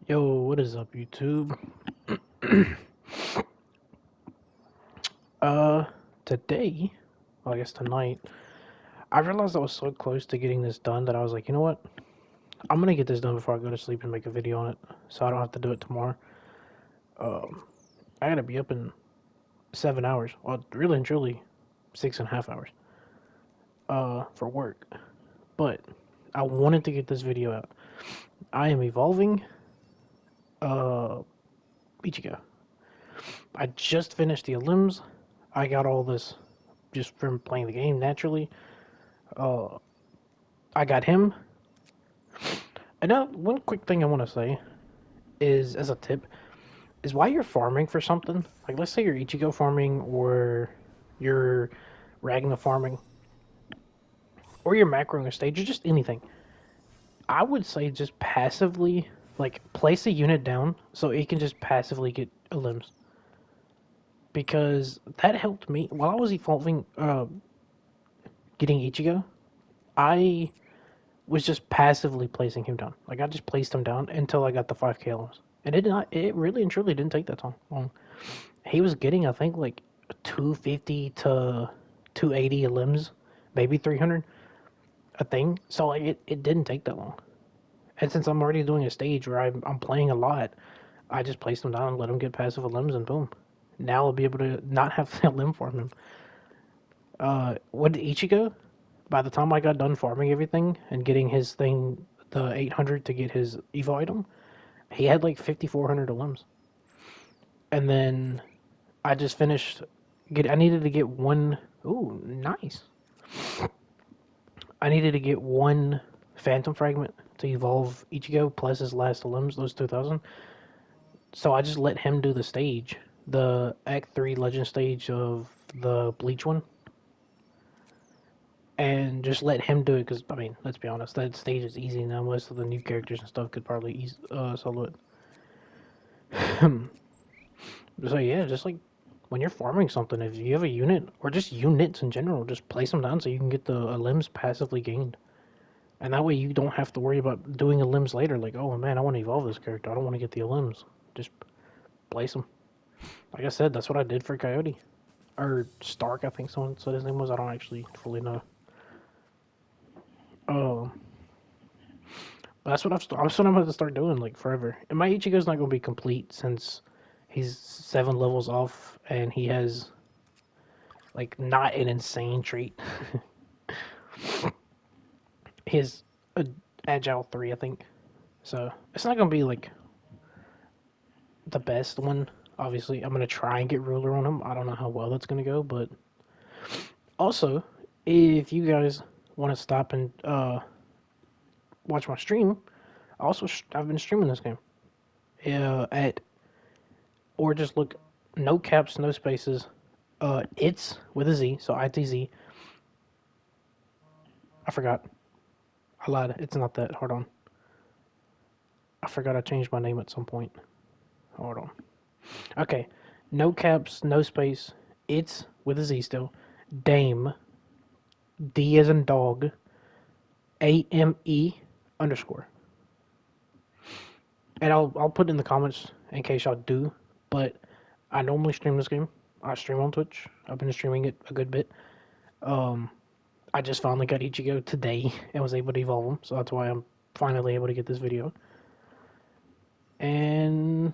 Yo, what is up, YouTube? uh, Today, well, I guess tonight, I realized I was so close to getting this done that I was like, you know what? I'm gonna get this done before I go to sleep and make a video on it, so I don't have to do it tomorrow. Um, I gotta be up in 7 hours. Well, really and truly, 6.5 hours. For work. But I wanted to get this video out. I am evolving. Uh, Ichigo. I just finished the limbs. I got all this just from playing the game naturally. Uh, I got him. And now, one quick thing I want to say is, as a tip, is while you're farming for something, like let's say you're Ichigo farming, or you're Ragna farming, or you're macroing a stage, or just anything, I would say just passively, like, place a unit down so it can just passively get limbs. Because that helped me while I was evolving, getting Ichigo. I was just passively placing him down. Like I just placed him down until I got the 5k limbs, and it did not. It really and truly didn't take that long. He was getting, I think, like 250 to 280 limbs, maybe 300 a thing. So like it didn't take that long. And since I'm already doing a stage where I'm playing a lot, I just placed him down and let him get passive limbs, and boom. Now I'll be able to not have to limb farm him. What did Ichigo? By the time I got done farming everything and getting his thing, the 800 to get his Evo item, he had like 5,400 limbs. And then I just finished. I needed to get one. Ooh, nice. I needed to get one Phantom Fragment to evolve Ichigo plus his last limbs, those 2,000. So I just let him do the stage, the Act 3 Legend stage of the Bleach one, and just let him do it because, I mean, let's be honest, that stage is easy now. Most of the new characters and stuff could probably solo it. So yeah, just like when you're farming something, if you have a unit or just units in general, just place them down so you can get the limbs passively gained, and that way you don't have to worry about doing a limbs later. Like, oh man, I want to evolve this character. I don't want to get the limbs. Just place them. Like I said, that's what I did for Coyote or Stark. I think someone said his name was. I don't actually fully know. Oh, that's what that's what I'm about to start doing like forever. And my Ichigo's not gonna be complete since he's 7 levels off and he has like not an insane trait. His agile 3, I think. So it's not gonna be like the best one. Obviously, I'm gonna try and get ruler on him. I don't know how well that's gonna go, but also, if you guys want to stop and watch my stream, I've been streaming this game. At or just look, no caps, no spaces. It's with a Z, so ITZ. I forgot. I lied. It's not that. Hold on. I forgot I changed my name at some point. Hold on. Okay. No caps, no space. It's with a Z still. Dame. D as in dog. AME underscore. And I'll put in the comments in case y'all do. But I normally stream this game. I stream on Twitch. I've been streaming it a good bit. Um, I just finally got Ichigo today and was able to evolve him, so that's why I'm finally able to get this video. And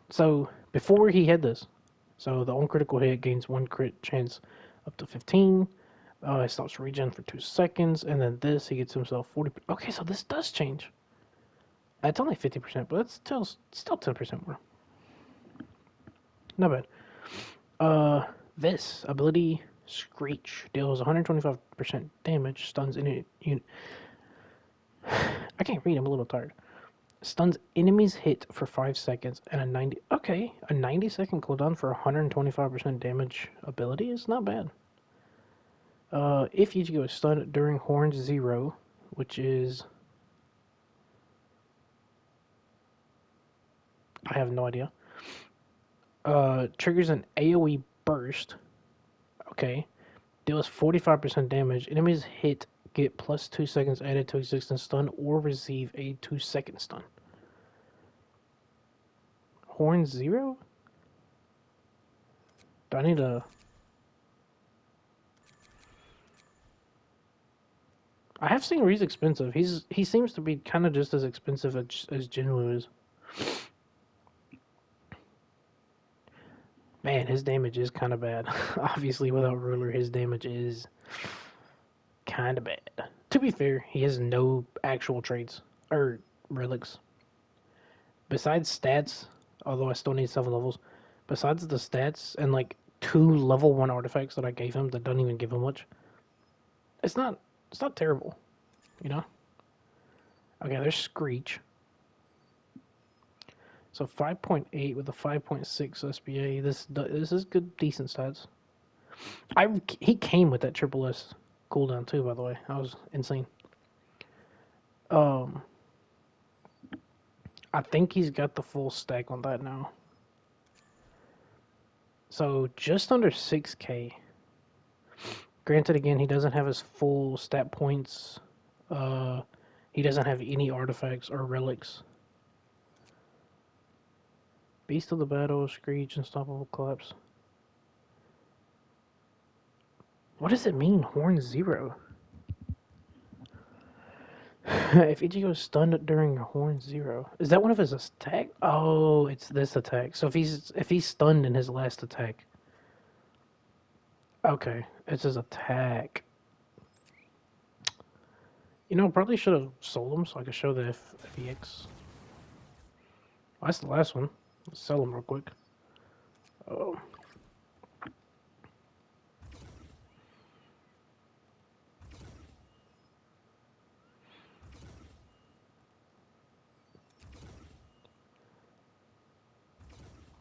so before he had this, so the uncritical hit gains one crit chance up to 15. It stops regen for 2 seconds, and then this he gets himself 40. Okay, so this does change. It's only 50%, but it's still 10% more. Not bad. Uh, this ability Screech deals 125% damage, stuns any unit. I can't read. I'm a little tired. Stuns enemies hit for 5 seconds and a 90. Okay, a 90-second cooldown for 125% damage ability is not bad. If Ichigo is stunned during Horns 0, which is. I have no idea. Triggers an AoE burst. Okay. Deals 45% damage. Enemies hit get plus 2 seconds added to existing stun or receive a 2-second stun. Horn Zero? Do I need to... I have seen where he's expensive. He seems to be kind of just as expensive as Jinwoo is. Man, his damage is kind of bad. Obviously, without Ruler, his damage is kind of bad. To be fair, he has no actual traits or relics. Besides stats, although I still need 7 levels, besides the stats and like 2 level 1 artifacts that I gave him that don't even give him much, it's not terrible, you know? Okay, there's Screech. So 5.8 with a 5.6 SBA. This is good, decent stats. He came with that triple S cooldown too, by the way. That was insane. Um, I think he's got the full stack on that now. So just under 6K. Granted, again, he doesn't have his full stat points. He doesn't have any artifacts or relics. Beast of the Battle, Screech, Unstoppable Collapse. What does it mean, Horn Zero? If Ichigo is stunned during Horn Zero, is that one of his attack? Oh, it's this attack. So if he's stunned in his last attack, okay, it's his attack. You know, probably should have sold him so I could show the FEX. Oh, that's the last one. Let's sell him real quick. Oh.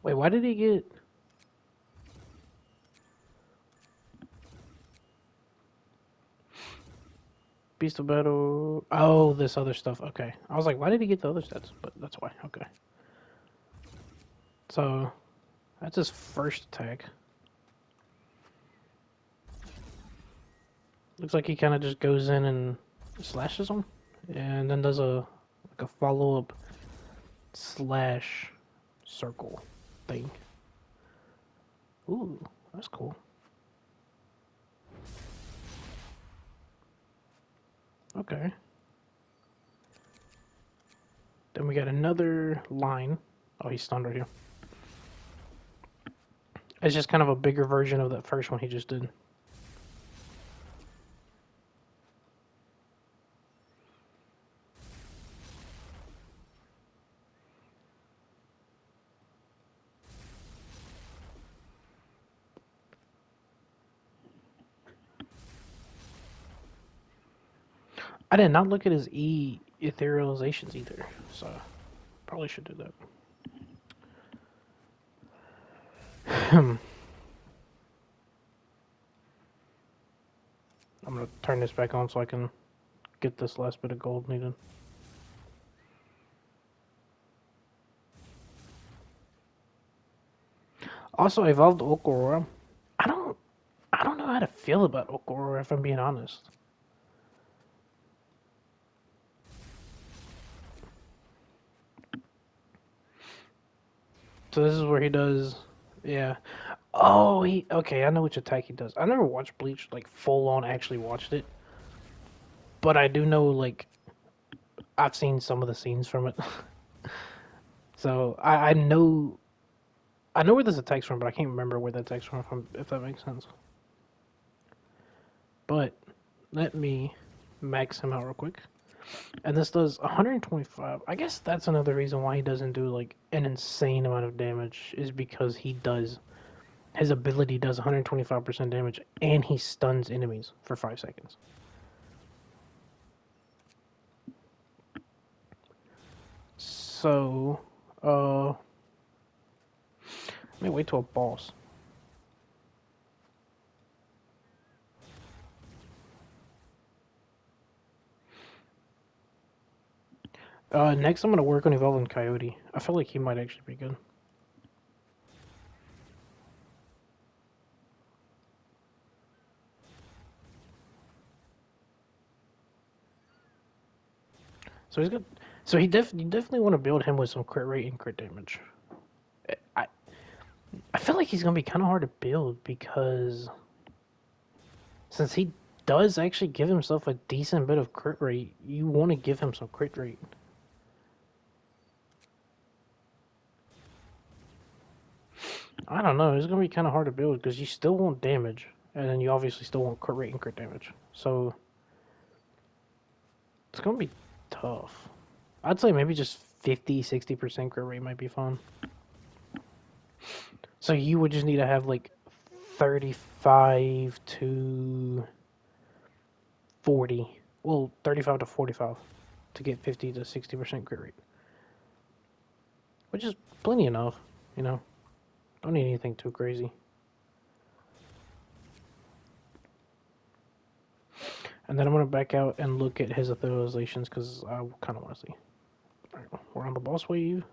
Wait, why did he get... Beast of Battle... Oh, this other stuff. Okay. I was like, why did he get the other stats? But that's why. Okay. So, that's his first attack. Looks like he kind of just goes in and slashes him. And then does a follow-up slash circle thing. Ooh, that's cool. Okay. Then we got another line. Oh, he's stunned right here. It's just kind of a bigger version of that first one he just did. I did not look at his etherealizations either, so probably should do that. I'm gonna turn this back on so I can get this last bit of gold needed. Also, I evolved Okorora. I don't know how to feel about Okorora if I'm being honest. So this is where he does, yeah. Oh, okay. I know which attack he does. I never watched Bleach like full on. Actually watched it, but I do know like I've seen some of the scenes from it. So I know where this attack's from, but I can't remember where that attack's from if that makes sense. But let me max him out real quick. And this does 125. I guess that's another reason why he doesn't do like an insane amount of damage is because his ability does 125% damage and he stuns enemies for 5 seconds. So, let me wait till a boss. Next I'm gonna work on evolving Coyote. I feel like he might actually be good. So he's good. So you definitely want to build him with some crit rate and crit damage. I I feel like he's gonna be kind of hard to build because since he does actually give himself a decent bit of crit rate, you want to give him some crit rate. I don't know. It's gonna be kind of hard to build because you still want damage, and then you obviously still want crit rate and crit damage. So it's gonna be tough. I'd say maybe just 50-60% crit rate might be fine. So you would just need to have like 35 to 40. Well, 35 to 45 to get 50 to 60% crit rate, which is plenty enough, you know. Don't need anything too crazy. And then I'm gonna back out and look at his authorizations because I kind of want to see. All right, we're on the boss wave.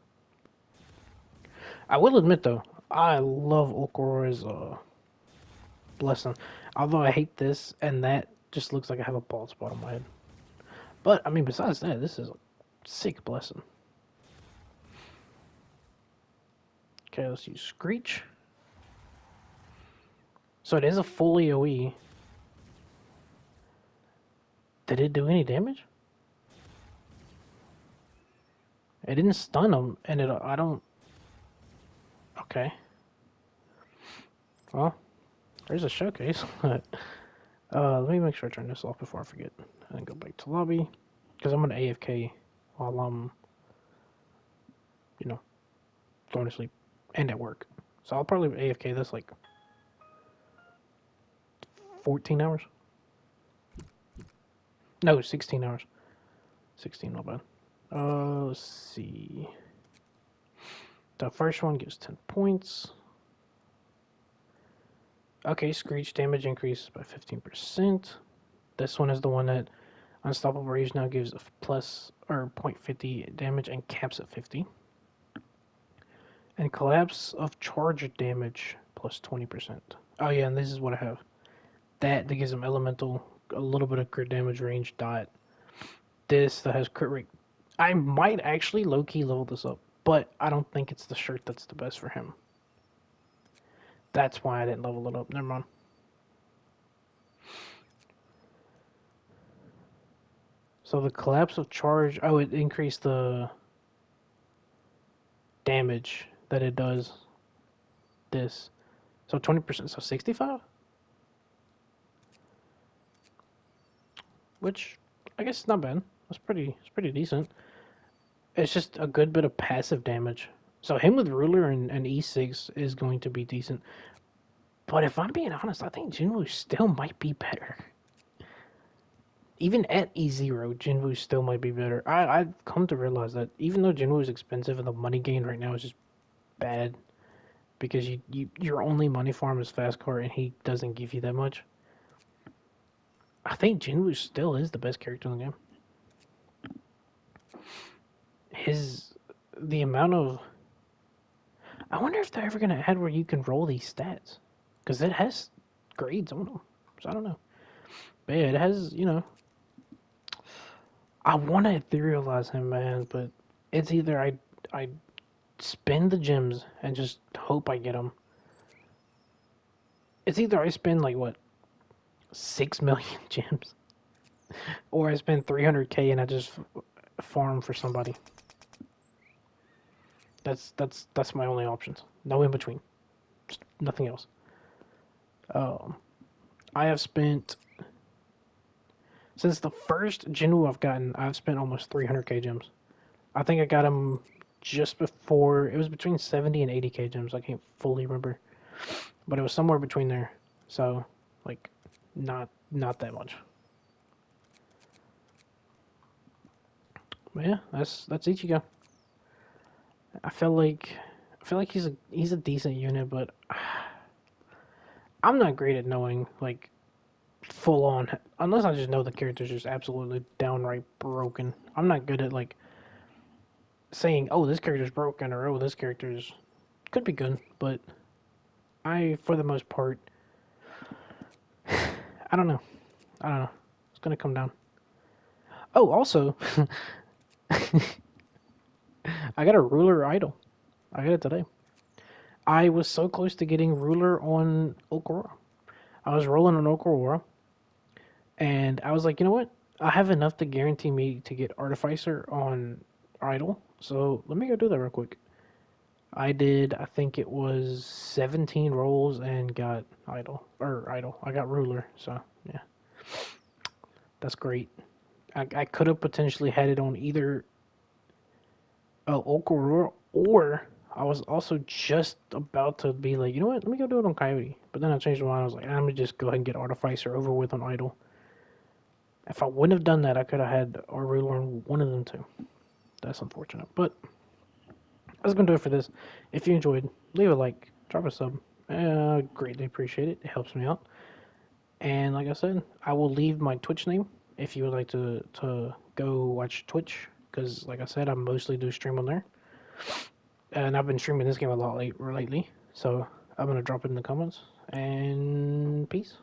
I will admit though, I love Okoro's blessing. Although I hate this and that, just looks like I have a bald spot on my head. But I mean, besides that, this is a sick blessing. Okay, let's use Screech. So it is a full AoE. Did it do any damage? It didn't stun him, and I don't. Okay. Well, there's a showcase. Let me make sure I turn this off before I forget. And go back to lobby. Because I'm going to AFK while I'm, you know, going to sleep and at work. So I'll probably AFK this like 14 hours. No, 16 hours. 16, not bad. Let's see. The first one gives 10 points. Okay, Screech damage increases by 15%. This one is the one that Unstoppable Rage now gives a plus or 0.50 damage and caps at 50. And Collapse of Charge damage plus 20%. Oh yeah, and this is what I have. That gives him elemental, a little bit of crit damage range dot. This that has crit rate. I might actually low key level this up, but I don't think it's the shirt that's the best for him. That's why I didn't level it up. Never mind. So the collapse of charge. Oh, it increased the damage that it does. This. So 20%. So 65. Which I guess is not bad. That's pretty. It's pretty decent. It's just a good bit of passive damage. So him with ruler and E6 is going to be decent. But if I'm being honest, I think Jinwoo still might be better. Even at E0, Jinwoo still might be better. I've come to realize that even though Jinwoo is expensive and the money gain right now is just bad because your only money farm is fast car and he doesn't give you that much. I think Jinwoo still is the best character in the game. His the amount of I wonder if they're ever gonna add where you can roll these stats because it has grades on them. So I don't know. But yeah, it has I want to etherealize him, man, but it's either I spend the gems and just hope I get them. It's either I spend like what 6 million gems, or I spend 300k and I just farm for somebody. That's my only options. No in between. Just nothing else. Um, I have spent since the first Jinwoo I've gotten. I've spent almost 300k gems. I think I got him just before. It was between 70 and 80k gems. I can't fully remember, but it was somewhere between there. So, like, not that much. But yeah, that's Ichigo. I feel like he's a decent unit, but I'm not great at knowing like full on unless I just know the character's just absolutely downright broken. I'm not good at like saying, "Oh, this character's broken," or "Oh, this character's could be good," but I for the most part I don't know. I don't know. It's gonna come down. Oh, also, I got a ruler idol. I got it today. I was so close to getting ruler on Okura. I was rolling on Okura, and I was like, you know what? I have enough to guarantee me to get Artificer on Idol. So let me go do that real quick. I did, I think it was 17 rolls and got Idol. Or Idol. I got ruler. So yeah, that's great. I could have potentially had it on either Okura, or I was also just about to be like, you know what? Let me go do it on Coyote. But then I changed my mind. I was like, I'm gonna just go ahead and get Artificer over with on Idol. If I wouldn't have done that, I could have had our ruler on one of them too. That's unfortunate. But that's gonna do it for this. If you enjoyed, leave a like, drop a sub. Greatly appreciate it. It helps me out. And like I said, I will leave my Twitch name if you would like to go watch Twitch. Because like I said, I mostly do stream on there, and I've been streaming this game a lot lately. So I'm gonna drop it in the comments. And peace.